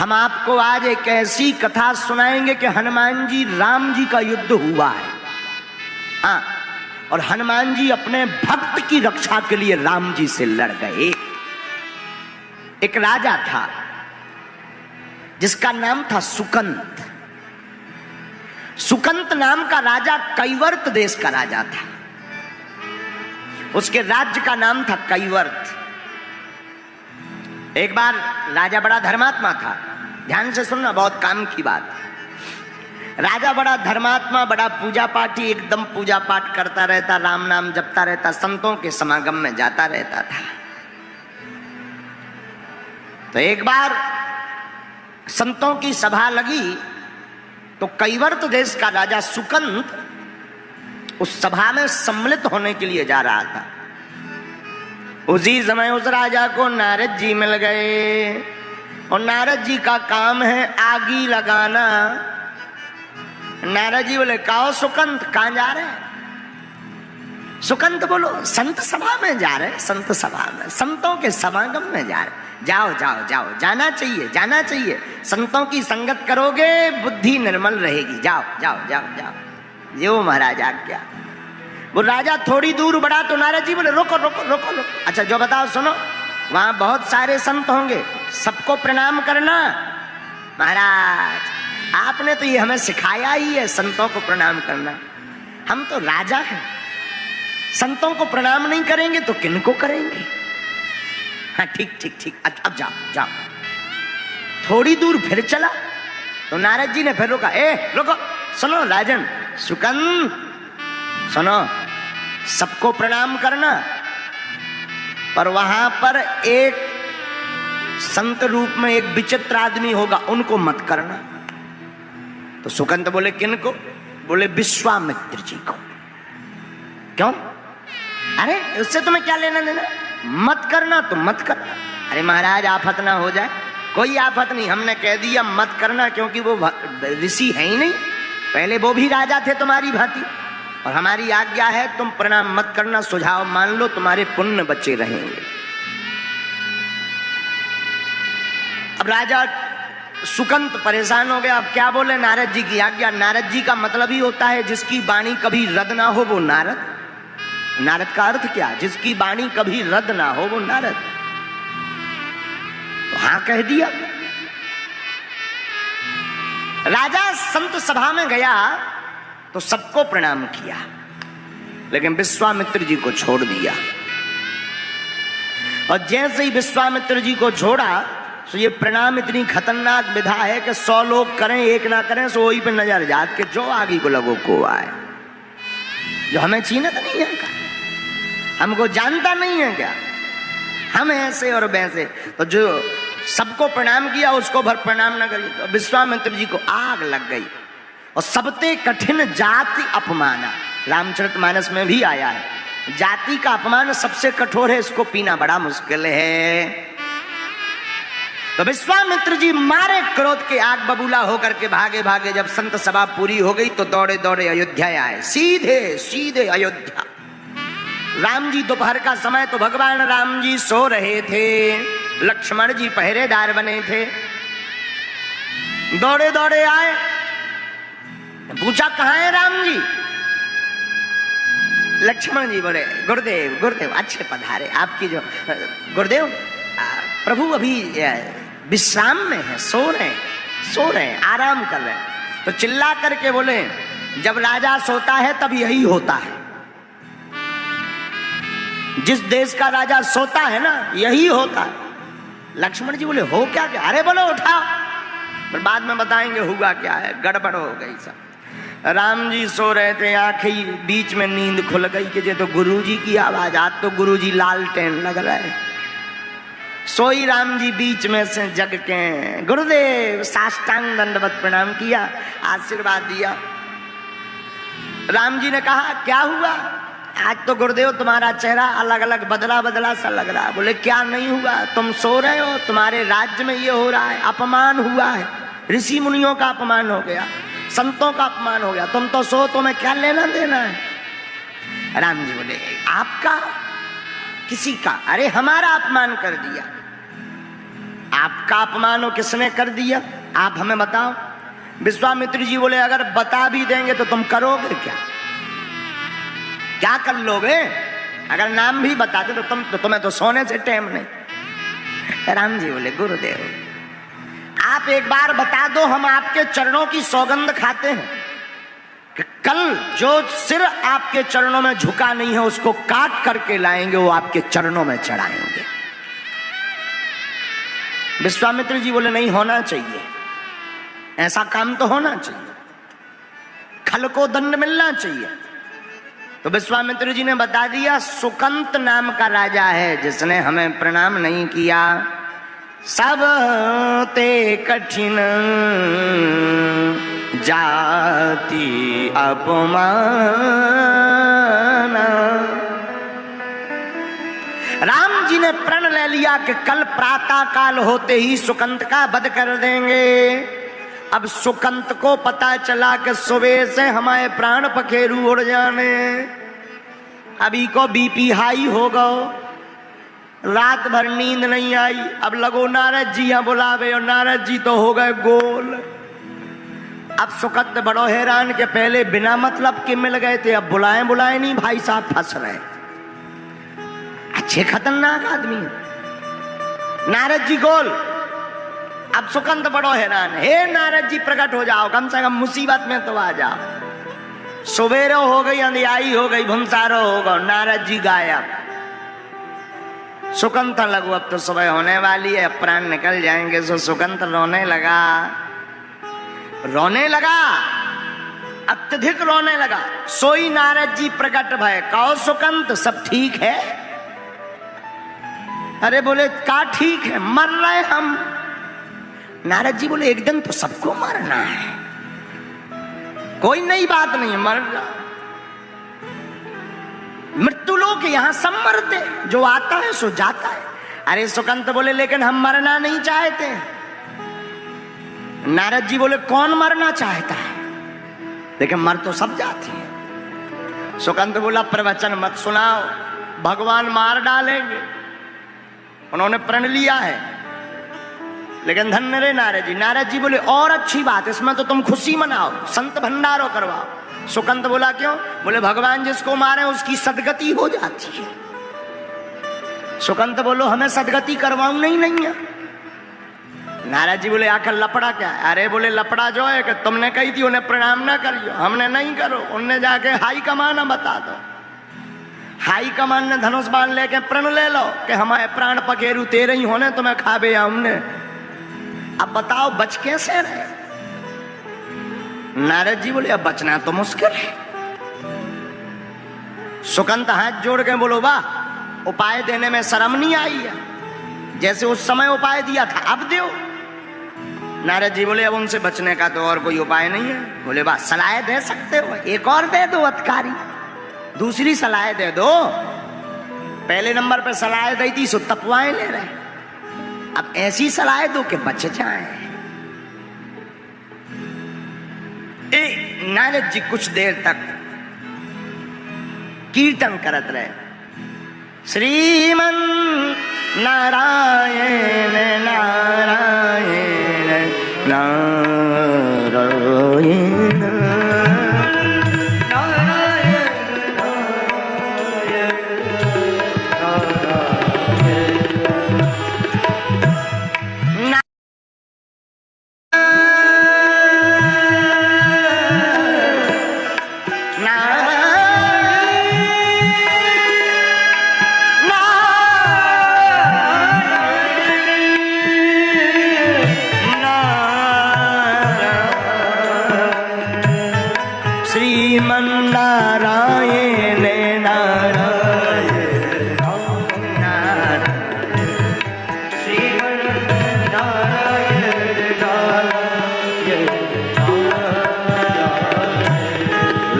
हम आपको आज एक ऐसी कथा सुनाएंगे कि हनुमान जी राम जी का युद्ध हुआ है। हाँ, और हनुमान जी अपने भक्त की रक्षा के लिए राम जी से लड़ गए। एक राजा था जिसका नाम था सुकंत। सुकंत नाम का राजा कैवर्त देश का राजा था। उसके राज्य का नाम था कैवर्त। एक बार राजा बड़ा धर्मात्मा था। ध्यान से सुनना, बहुत काम की बात। राजा बड़ा धर्मात्मा, बड़ा पूजा पाठी, एकदम पूजा पाठ करता रहता, राम नाम जपता रहता, संतों के समागम में जाता रहता था। तो एक बार संतों की सभा लगी तो कैवर्त देश का राजा सुकंत उस सभा में सम्मिलित होने के लिए जा रहा था। उसी समय उस राजा को नारद जी मिल गए और नारद जी का काम है आगी लगाना। नारद जी बोले, कहो सुकंत, कहां जा रहे हैं? सुकंत बोलो, संत सभा में जा रहे, संत सभा में, संतों के समागम में जा रहे। जाओ जाओ जाओ, जाना चाहिए, जाना चाहिए। संतों की संगत करोगे बुद्धि निर्मल रहेगी। जाओ जाओ जाओ जाओ। यो महाराज आज्ञा। वो राजा थोड़ी दूर बढ़ा तो नारद जी बोले, रोको रोको रोको रोको। अच्छा, जो बताओ सुनो, वहां बहुत सारे संत होंगे, सबको प्रणाम करना। महाराज, आपने तो ये हमें सिखाया ही है, संतों को प्रणाम करना। हम तो राजा हैं, संतों को प्रणाम नहीं करेंगे तो किनको करेंगे? हाँ, ठीक ठीक ठीक, अब जाओ जाओ। थोड़ी दूर फिर चला तो नारद जी ने फिर रोका। रुको, सुनो राजन, सुकंत सुनो, सबको प्रणाम करना, पर वहां पर एक संत रूप में एक विचित्र आदमी होगा, उनको मत करना। तो सुकंत बोले, किनको? बोले, विश्वामित्र जी को। क्यों? अरे उससे तुम्हें क्या लेना देना? मत करना तो मत करना। अरे महाराज, आफत ना हो जाए। कोई आफत नहीं, हमने कह दिया मत करना, क्योंकि वो ऋषि है ही नहीं। पहले वो भी राजा थे तुम्हारी भांति, और हमारी आज्ञा है तुम प्रणाम मत करना। सुझाव मान लो, तुम्हारे पुण्य बचे रहेंगे। अब राजा सुकंत परेशान हो गया। अब क्या बोले? नारद जी की आज्ञा। नारद जी का मतलब ही होता है जिसकी वाणी कभी रद्द ना हो वो नारद। नारद का अर्थ क्या? जिसकी वाणी कभी रद्द ना हो वो नारद। तो हाँ कह दिया। राजा संत सभा में गया तो सबको प्रणाम किया, लेकिन विश्वामित्र जी को छोड़ दिया। और जैसे ही विश्वामित्र जी को छोड़ा तो ये प्रणाम इतनी खतरनाक विधा है कि 100 लोग करें, एक ना करें, सो वही पे नजर जात के जो आगे को लगो को आए। जो हमें चीनत नहीं है क्या? हमको जानता नहीं है क्या? हम ऐसे और वैसे। तो जो सबको प्रणाम किया उसको भर प्रणाम ना करिए। तो विश्वामित्र जी को आग लग गई। और सबते कठिन जाति अपमाना, रामचरितमानस में भी आया है, जाति का अपमान सबसे कठोर है, इसको पीना बड़ा मुश्किल है। तो विश्वामित्र जी मारे क्रोध के आग बबूला होकर के भागे भागे। जब संत सभा पूरी हो गई तो दौड़े दौड़े अयोध्या आए, सीधे सीधे अयोध्या। राम जी दोपहर का समय, तो भगवान राम जी सो रहे थे, लक्ष्मण जी पहरेदार बने थे। दौड़े दौड़े आए, पूछा कहाँ है राम जी? लक्ष्मण जी बोले, गुरुदेव गुरुदेव अच्छे पधारे। आपकी जो गुरुदेव, प्रभु अभी विश्राम में है, सो रहे हैं, आराम कर रहे हैं। तो चिल्ला करके बोले, जब राजा सोता है तब यही होता है। जिस देश का राजा सोता है ना, यही होता है। लक्ष्मण जी बोले, हो क्या क्या? अरे बोलो उठाओ, पर बाद में बताएंगे हुआ क्या है। गड़बड़ हो गई सब। राम जी सो रहे थे, आंखें बीच में नींद खुल गई कि ये तो गुरुजी की आवाज। आज तो गुरुजी लालटेन लग रहा है। सोई राम जी बीच में से जग के, गुरुदेव साष्टांग दंडवत प्रणाम किया, आशीर्वाद दिया। राम जी ने कहा, क्या हुआ? आज तो गुरुदेव तुम्हारा चेहरा अलग अलग बदला बदला सा लग रहा है। बोले, क्या नहीं हुआ? तुम सो रहे हो, तुम्हारे राज्य में ये हो रहा है, अपमान हुआ है, ऋषि मुनियों का अपमान हो गया, संतों का अपमान हो गया। तुम तो सो, तुम्हें क्या लेना देना है? राम जी बोले, आपका? किसी का? अरे हमारा अपमान कर दिया। आपका अपमान हो किसने कर दिया, आप हमें बताओ। विश्वामित्र जी बोले अगर बता भी देंगे तो तुम करोगे क्या, क्या कर लोगे? अगर नाम भी बताते तो तुम्हें तो सोने से टेम नहीं। राम जी बोले गुरुदेव आप एक बार बता दो, हम आपके चरणों की सौगंध खाते हैं कि कल जो सिर आपके चरणों में झुका नहीं है उसको काट करके लाएंगे, वो आपके चरणों में चढ़ाएंगे। विश्वामित्र जी बोले नहीं होना चाहिए, ऐसा काम तो होना चाहिए, खल को दंड मिलना चाहिए। तो विश्वामित्र जी ने बता दिया सुकंत नाम का राजा है जिसने हमें प्रणाम नहीं किया, सब ते कठिन जाति अपमान। राम जी ने प्रण ले लिया कि कल प्रातः काल होते ही सुकंत का वध कर देंगे। अब सुकंत को पता चला कि सुबह से हमारे प्राण पखेरु उड़ जाने, अभी को बीपी हाई हो गो, रात भर नींद नहीं आई। अब लगो नारद जी यहाँ बुलावे और नारद जी तो हो गए गोल। अब सुकंत बड़ो हैरान के पहले बिना मतलब के मिल गए थे, अब बुलाए बुलाए नहीं भाई साहब फंस रहे। अच्छे खतरनाक आदमी है नारद जी गोल। अब सुकंत बड़ो हैरान, हे नारद जी प्रकट हो जाओ, कम से कम मुसीबत में तो आ जाओ। सुबेरो हो गई, अंधियाई हो गई, भंसारो हो गो, नारद जी गायब। सुकंत लगो अब तो सुबह होने वाली है, प्राण निकल जाएंगे। सो सुकंत रोने लगा, रोने लगा, अत्यधिक रोने लगा। सोई नारद जी प्रकट भय, कहो सुकंत सब ठीक है? अरे बोले का ठीक है, मर रहे हम। नारद जी बोले एक दिन तो सबको मरना है, कोई नई बात नहीं है, मर जा। मृत्यु लोक यहां सब मरते, जो आता है सो जाता है। अरे सुकंत बोले लेकिन हम मरना नहीं चाहते। नारद जी बोले कौन मरना चाहता है, लेकिन मर तो सब जाती है। सुकंत बोला प्रवचन मत सुनाओ, भगवान मार डालेंगे। उन्होंने प्रण लिया है, लेकिन धन्य रे नारद जी। नारद जी बोले और अच्छी बात, इसमें तो तुम खुशी मनाओ, संत भंडारो करवाओ। सुकंत बोला क्यों? बोले भगवान जिसको मारे उसकी सदगति हो जाती है। सुकंत बोलो हमें सदगति करवाऊं नहीं है। नारद जी बोले आखिर लपड़ा क्या है? अरे बोले लपड़ा जो है कि तुमने कही थी उन्हें प्रणाम ना करियो, हमने नहीं करो। उनने जाके हाई कमान बता दो, हाई कमान ने धनुष बाण लेके प्रण ले लो कि हमारे प्राण पखेरु तेरे ही होने, तुम्हें खाबे हमने। अब बताओ बच कैसे रहे? नारद जी बोले अब बचना तो मुश्किल है। सुकंत हाथ जोड़ के बोलो वाह, उपाय देने में शर्म नहीं आई है, जैसे उस समय उपाय दिया था अब दो। नारद जी बोले अब उनसे बचने का तो और कोई उपाय नहीं है। बोले वाह सलाह दे सकते हो, एक और दे दो अधिकारी, दूसरी सलाह दे दो। पहले नंबर पर सलाह दी थी सो तपवाएं ले रहे, अब ऐसी सलाह दो कि बच जाए। नारद जी कुछ देर तक कीर्तन करत रहे, श्रीमन नारायण नारायण नारायण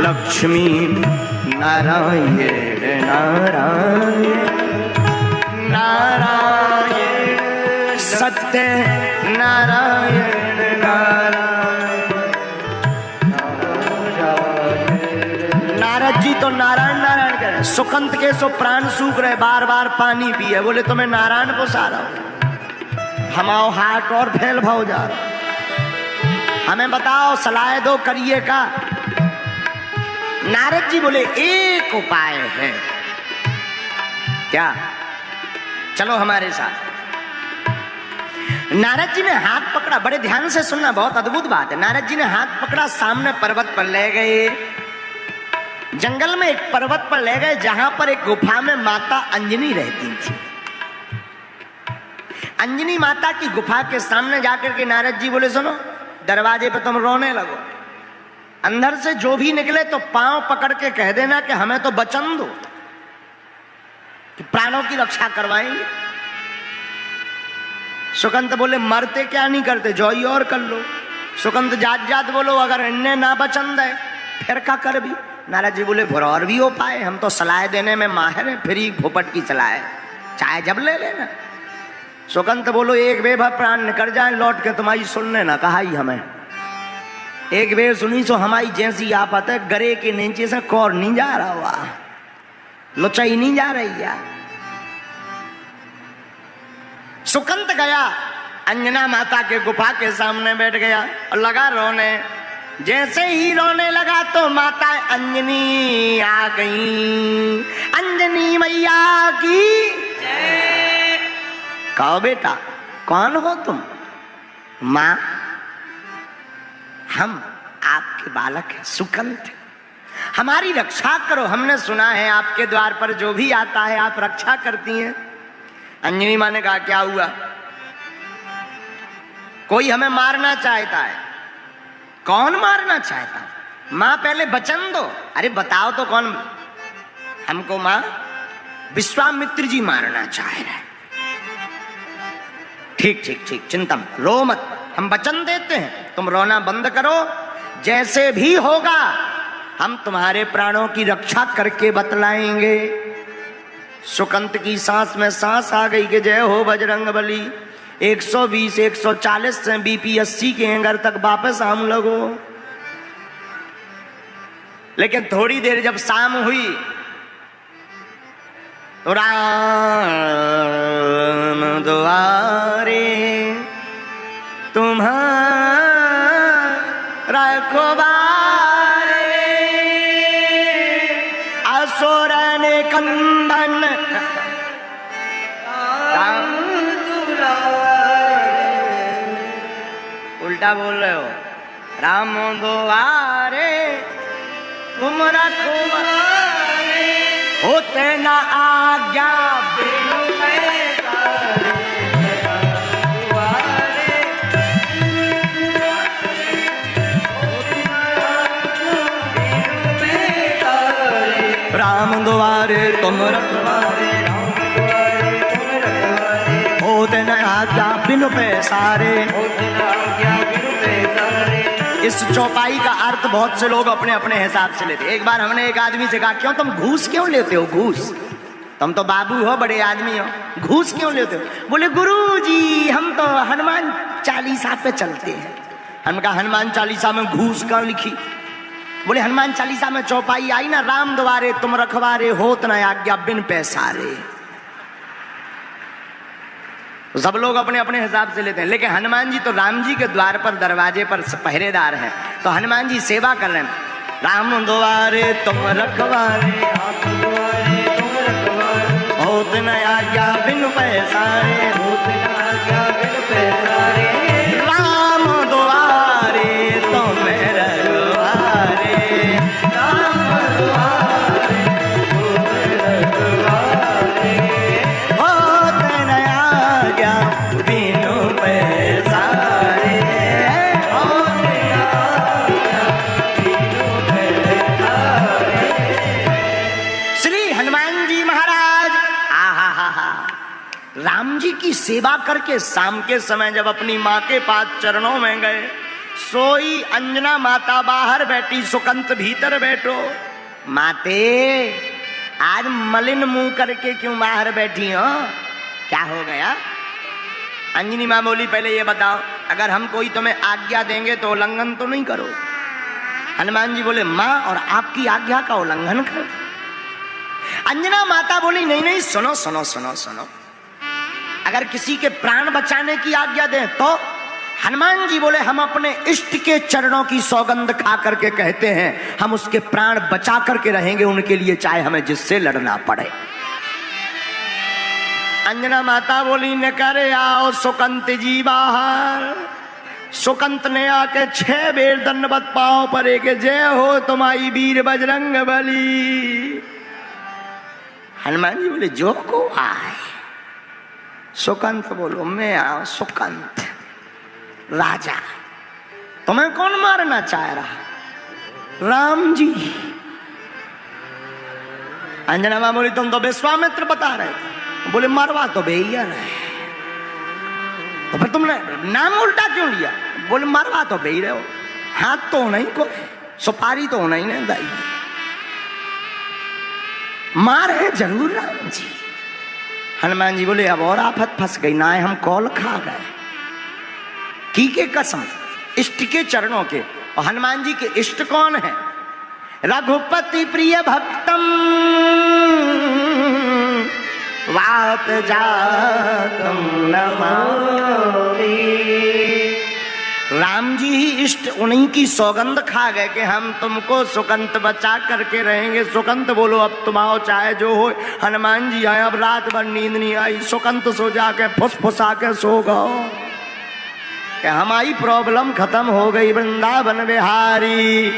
लक्ष्मी नारायण नारायण नारायण सत्य नारायण नारायण। नारद जी तो नारायण नारायण कह रहे, सुकंत के सो प्राण सूख रहे, बार बार पानी पिए। बोले तुम्हें नारायण को सारा हमाओ हार्ट और फैल भाव जा रहा, हमें बताओ सलाह दो करिए का। नारद जी बोले एक उपाय है। क्या? चलो हमारे साथ। नारद जी ने हाथ पकड़ा, बड़े ध्यान से सुनना, बहुत अद्भुत बात है। नारद जी ने हाथ पकड़ा, सामने पर्वत पर ले गए, जंगल में एक पर्वत पर ले गए जहां पर एक गुफा में माता अंजनी रहती थी। अंजनी माता की गुफा के सामने जाकर के नारद जी बोले सुनो, दरवाजे पे तुम रोने लगो, अंदर से जो भी निकले तो पांव पकड़ के कह देना कि हमें तो वचन दो कि प्राणों की रक्षा करवाएंगे। सुकंत बोले मरते क्या नहीं करते, जो ही और कर लो। सुकंत जात जात बोलो अगर इन्हें ना वचन दे फिर क्या कर भी। नारद जी बोले फिर और भी हो पाए, हम तो सलाह देने में माहिर है, फिर ही भोपट की सलाह है, चाहे जब ले लेना। सुकंत बोलो एक बेभा प्राण निकल जाए लौट के तुम्हारी सुनने ना कहा ही हमें, एक बेर सुनी सो हमारी जैसी आफत है, गरे के नीचे से कौर नहीं जा रहा हुआ, लुचाई नहीं जा रही यार। सुकंत गया अंजना माता के गुफा के सामने बैठ गया और लगा रोने। जैसे ही रोने लगा तो माता अंजनी आ गई। अंजनी मैया की जय। कहो बेटा कौन हो तुम? माँ हम आपके बालक हैं सुकंत, हमारी रक्षा करो, हमने सुना है आपके द्वार पर जो भी आता है आप रक्षा करती हैं। अंजनी माँ ने कहा क्या हुआ? कोई हमें मारना चाहता है। कौन मारना चाहता? माँ पहले वचन दो। अरे बताओ तो कौन? हमको माँ विश्वामित्र जी मारना चाह रहे हैं। ठीक ठीक ठीक, चिंता मत, रो मत, हम वचन देते हैं, तुम रोना बंद करो, जैसे भी होगा हम तुम्हारे प्राणों की रक्षा करके बतलाएंगे। सुकंत की सांस में सांस आ गई कि जय हो बजरंगबली। 120 140 से बीपी 80 के एंगर तक वापस आम लगो। लेकिन थोड़ी देर जब शाम हुई तो राम द्वारे तुम्हारा रखवारे असुर ने कंदन। उल्टा बोल रहे हो। राम द्वारे तुम रखवारे होते ना आज्ञा बिनु राम द्वारे तुम रखवारे होते न आज्ञा बिनु पैसारे। इस चौपाई का अर्थ बहुत से लोग अपने अपने हिसाब से लेते। एक बार हमने एक आदमी से कहा क्यों तुम घूस क्यों लेते हो? घूस, तुम तो बाबू हो, बड़े आदमी हो, घूस क्यों लेते हो? बोले गुरुजी हम तो हनुमान चालीसा पे चलते हैं। हम कहा हनुमान चालीसा में घूस कहाँ लिखी? बोले हनुमान चालीसा में चौपाई आई ना, राम द्वारे तुम रखवारे होत न आज्ञा बिन पैसारे। सब लोग अपने अपने हिसाब से लेते हैं, लेकिन हनुमान जी तो राम जी के द्वार पर दरवाजे पर पहरेदार हैं, तो हनुमान जी सेवा कर रहे हैं। राम द्वारे तुम रखवारे होत न आज्ञा बिन पैसारे, होत न आज्ञा बिन पैसारे। राम द्वारे तुम रखवारे, राम द्वारे होत न आज्ञा बिनु पैसारे, होत न आज्ञा बिनु पैसारे। श्री हनुमान जी महाराज राम जी की सेवा करके शाम के समय जब अपनी माँ के पास चरणों में गए, सोई अंजना माता बाहर बैठी, सुकंत भीतर बैठो। माते आज मलिन मुंह करके क्यों बाहर बैठी हो? क्या हो गया? अंजनी माँ बोली पहले ये बताओ, अगर हम कोई तुम्हें आज्ञा देंगे तो उल्लंघन तो नहीं करो? हनुमान जी बोले माँ और आपकी आज्ञा का उल्लंघन कर। अंजना माता बोली नहीं नहीं, सुनो सुनो सुनो सुनो, अगर किसी के प्राण बचाने की आज्ञा दें तो हनुमान जी बोले हम अपने इष्ट के चरणों की सौगंध खा करके कहते हैं हम उसके प्राण बचा करके रहेंगे उनके लिए, चाहे हमें जिससे लड़ना पड़े। अंजना माता बोली न करे आओ सुकंत जी बाहर। सुकंत ने आके 6 बेर दंडवत पांव परे के जय हो तुम्हारी वीर बजरंग बली। हनुमान जी बोले जो को आए। सुकंत बोलो मैं आओ सुकंत राजा, तुम्हें कौन मारना चाह रहा? राम जी। अंजना मां बोली तुम तो विश्वामित्र बता रहे थे। बोले मरवा तो भैया ने, तो फिर तुमने नाम उल्टा क्यों लिया? बोले मरवा तो भई रहे हो, हाथ तो नहीं को, सुपारी तो नहीं ने दाई, मार है जरूर राम जी। हनुमान जी बोले अब और आफत फंस गई ना, हम कौल खा गए। की के कसम इष्ट के चरणों के। और हनुमान जी के इष्ट कौन है? रघुपति प्रिय भक्तम वात जातम नमामि। राम जी ही इष्ट, उन्हीं की सौगंध खा गए कि हम तुमको सुकंत बचा करके रहेंगे। सुकंत बोलो अब तुम आओ चाहे जो हो। हनुमान जी आए, अब रात भर नींद नहीं आई। सुकंत सो जाके फुसफुसा के सो गओ कि हमारी प्रॉब्लम खत्म हो गई। वृंदावन बिहारी